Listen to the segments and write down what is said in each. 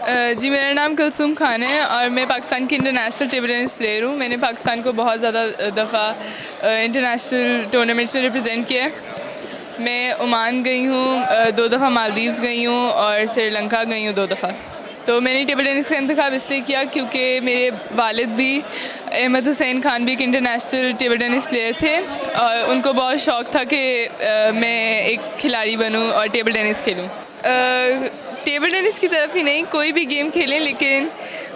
जी मेरा नाम कुलसूम खान है और मैं पाकिस्तान की इंटरनेशनल टेबल टेनिस प्लेयर हूँ। मैंने पाकिस्तान को बहुत ज़्यादा दफ़ा इंटरनेशनल टूर्नामेंट्स में रिप्रेजेंट किया है। मैं ओमान गई हूँ, 2 दफ़ा मालदीव्स गई हूँ और श्रीलंका गई हूँ 2 दफ़ा। तो मैंने टेबल टेनिस का इंतखाब इसलिए किया क्योंकि मेरे वालिद भी अहमद हुसैन खान भी एक इंटरनेशनल टेबल टेनिस प्लेयर थे और उनको बहुत शौक़ था कि मैं एक खिलाड़ी बनूँ और टेबल टेनिस खेलूँ। टेबल टेनिस की तरफ ही नहीं, कोई भी गेम खेलें लेकिन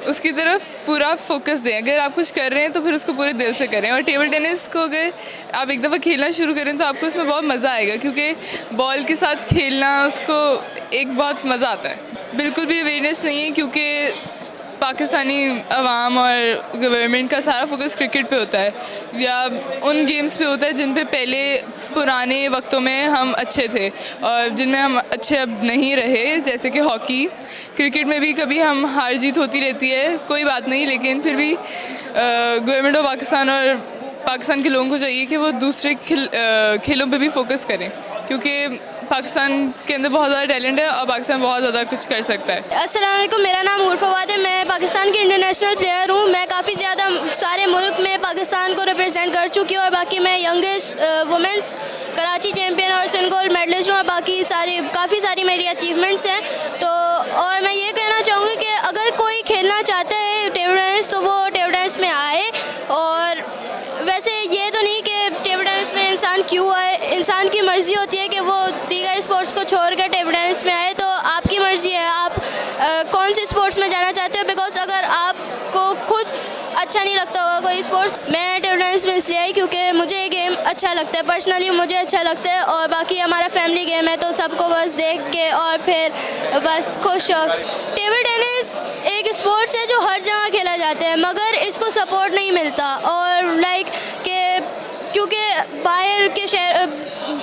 उसकी तरफ पूरा फोकस दें। अगर आप कुछ कर रहे हैं तो फिर उसको पूरे दिल से करें। और टेबल टेनिस को अगर आप एक दफ़ा खेलना शुरू करें तो आपको उसमें बहुत मज़ा आएगा क्योंकि बॉल के साथ खेलना उसको एक बहुत मज़ा आता है। बिल्कुल भी अवेयरनेस नहीं है क्योंकि पाकिस्तानी अवाम और गवर्नमेंट का सारा फोकस क्रिकेट पे होता है या उन गेम्स पे होता है जिन पे पहले पुराने वक्तों में हम अच्छे थे और जिनमें हम अच्छे अब नहीं रहे, जैसे कि हॉकी। क्रिकेट में भी कभी हम हार जीत होती रहती है, कोई बात नहीं, लेकिन फिर भी गवर्नमेंट ऑफ पाकिस्तान और पाकिस्तान के लोगों को चाहिए कि वो दूसरे खेलों पे भी फोकस करें क्योंकि पाकिस्तान के अंदर बहुत ज़्यादा टैलेंट है और पाकिस्तान बहुत ज़्यादा कुछ कर सकता है। अस्सलाम वालेकुम, मेरा नाम उर्फवाद है। मैं पाकिस्तान की इंटरनेशनल प्लेयर हूँ। मैं काफ़ी ज़्यादा सारे मुल्क में पाकिस्तान को रिप्रेजेंट कर चुकी हूँ और बाकी मैं यंगेस्ट वुमेंस कराची चैम्पियन और सन गोल्ड मेडलिस्ट हूँ और बाकी काफ़ी सारी मेरी अचीवमेंट्स हैं। तो और मैं ये कहना चाहूँगी कि अगर कोई खेलना चाहता है टेबल टेनिस तो वो टेबल टेनिस में आए। और वैसे ये तो नहीं कि टेबल टेनिस में इंसान क्यों आए, इंसान की मर्ज़ी होती है कि वो दीगर स्पोर्ट्स को छोड़कर टेबल टेनिस में आए। तो आपकी मर्ज़ी है आप कौन से स्पोर्ट्स में जाना चाहते हो। बिकॉज अगर आपको खुद अच्छा नहीं लगता होगा कोई स्पोर्ट्स, मैं टेबल टेनिस में इसलिए आई क्योंकि मुझे ये गेम अच्छा लगता है, पर्सनली मुझे अच्छा लगता है और बाकी हमारा फैमिली गेम है तो सबको बस देख के और फिर बस खुश हो। टेबल टेनिस एक स्पोर्ट्स है जो हर जगह खेला जाता है मगर इसको सपोर्ट नहीं मिलता और क्योंकि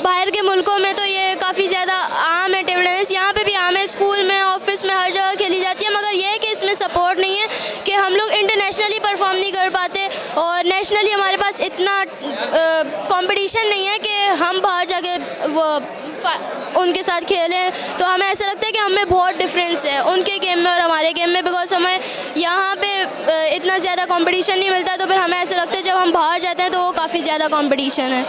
बाहर के मुल्कों में तो ये काफ़ी ज़्यादा आम है टेबल टेनिस, यहाँ पे भी आम है, स्कूल में, ऑफिस में, हर जगह खेली जाती है। मगर ये है कि इसमें सपोर्ट नहीं है कि हम लोग इंटरनेशनली परफॉर्म नहीं कर पाते और नेशनली हमारे पास इतना कंपटीशन नहीं है कि हम बाहर जाके उनके साथ खेलें। तो हमें ऐसा लगता है कि हमें बहुत डिफरेंस है उनके गेम में और हमारे गेम में, बिकॉज हमें यहाँ पे इतना ज़्यादा कंपटीशन नहीं मिलता। तो फिर हमें ऐसा लगता है जब हम बाहर जाते हैं तो वो काफ़ी ज़्यादा कंपटीशन है।